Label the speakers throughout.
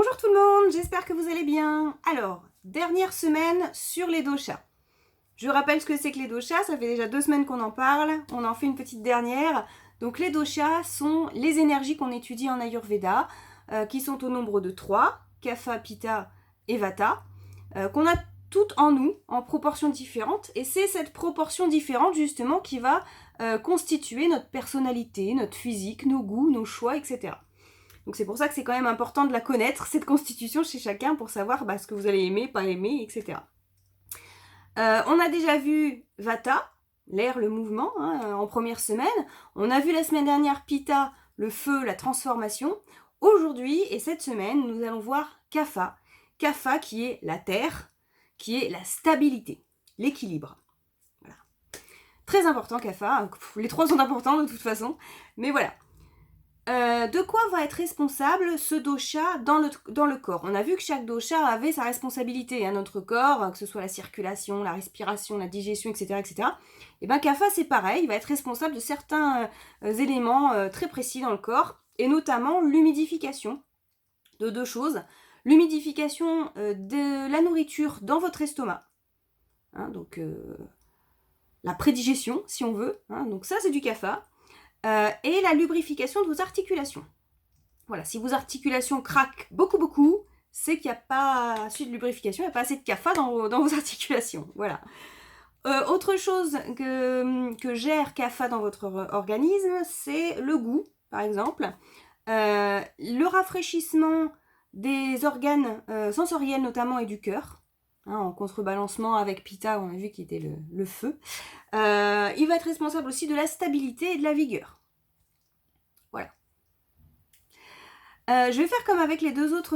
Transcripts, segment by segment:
Speaker 1: Bonjour tout le monde, j'espère que vous allez bien. Alors, dernière semaine sur les doshas. Je rappelle ce que c'est que les doshas, ça fait déjà 2 semaines qu'on en parle, on en fait une petite dernière. Donc les doshas sont les énergies qu'on étudie en Ayurveda, qui sont au nombre de 3, Kapha, Pitta et Vata, qu'on a toutes en nous, en proportions différentes, et c'est cette proportion différente justement qui va constituer notre personnalité, notre physique, nos goûts, nos choix, etc. Donc c'est pour ça que c'est quand même important de la connaître, cette constitution chez chacun, pour savoir ce que vous allez aimer, pas aimer, etc. On a déjà vu Vata, l'air, le mouvement, en première semaine. On a vu la semaine dernière Pitta, le feu, la transformation. Aujourd'hui et cette semaine, nous allons voir Kapha. Kapha qui est la terre, qui est la stabilité, l'équilibre. Voilà. Très important Kapha, les trois sont importants de toute façon, mais voilà. De quoi va être responsable ce dosha dans le corps? On a vu que chaque dosha avait sa responsabilité, notre corps, que ce soit la circulation, la respiration, la digestion, etc. etc. Et bien Kapha c'est pareil, il va être responsable de certains éléments très précis dans le corps, et notamment l'humidification de 2 choses. L'humidification de la nourriture dans votre estomac, donc la prédigestion si on veut, donc ça c'est du Kapha. Et la lubrification de vos articulations. Voilà, si vos articulations craquent beaucoup, c'est qu'il n'y a pas assez de lubrification, il n'y a pas assez de Kapha dans vos articulations. Voilà. Autre chose que gère Kapha dans votre organisme, c'est le goût, par exemple. Le rafraîchissement des organes sensoriels notamment et du cœur. En contrebalancement avec Pitta, on a vu qu'il était le feu. Il va être responsable aussi de la stabilité et de la vigueur. Voilà. Je vais faire comme avec les deux autres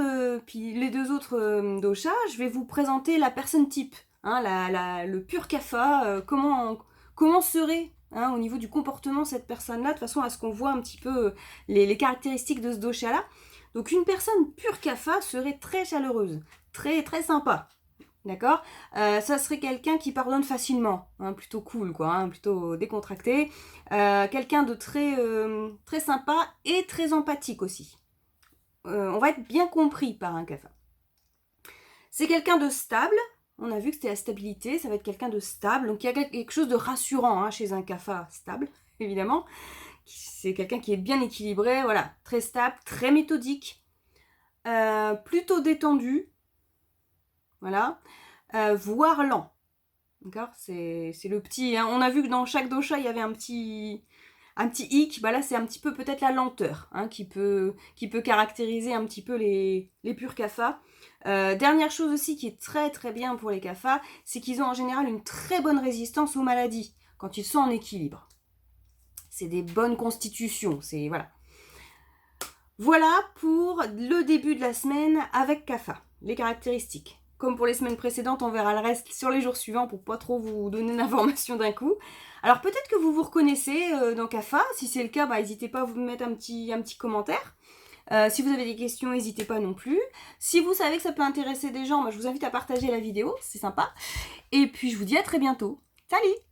Speaker 1: doshas. Je vais vous présenter la personne type, le pur Kapha, comment serait au niveau du comportement cette personne-là, de façon à ce qu'on voit un petit peu les caractéristiques de ce dosha-là. Donc une personne pure Kapha serait très chaleureuse, très très sympa. D'accord, ça serait quelqu'un qui pardonne facilement, plutôt cool, plutôt décontracté. Quelqu'un de très sympa et très empathique aussi. On va être bien compris par un Kapha. C'est quelqu'un de stable, on a vu que c'était la stabilité, ça va être quelqu'un de stable, donc il y a quelque chose de rassurant chez un Kapha stable, évidemment. C'est quelqu'un qui est bien équilibré, voilà, très stable, très méthodique, plutôt détendu. Voilà, voire lent. D'accord, c'est le petit. On a vu que dans chaque dosha il y avait un petit hic. Là c'est un petit peu peut-être la lenteur qui peut caractériser un petit peu les purs Kapha. Dernière chose aussi qui est très très bien pour les Kapha, c'est qu'ils ont en général une très bonne résistance aux maladies quand ils sont en équilibre. C'est des bonnes constitutions. Voilà pour le début de la semaine avec Kapha, les caractéristiques. Comme pour les semaines précédentes, on verra le reste sur les jours suivants pour pas trop vous donner d'informations d'un coup. Alors peut-être que vous vous reconnaissez dans Kapha. Si c'est le cas, n'hésitez pas à vous mettre un petit commentaire. Si vous avez des questions, n'hésitez pas non plus. Si vous savez que ça peut intéresser des gens, je vous invite à partager la vidéo, c'est sympa. Et puis je vous dis à très bientôt. Salut!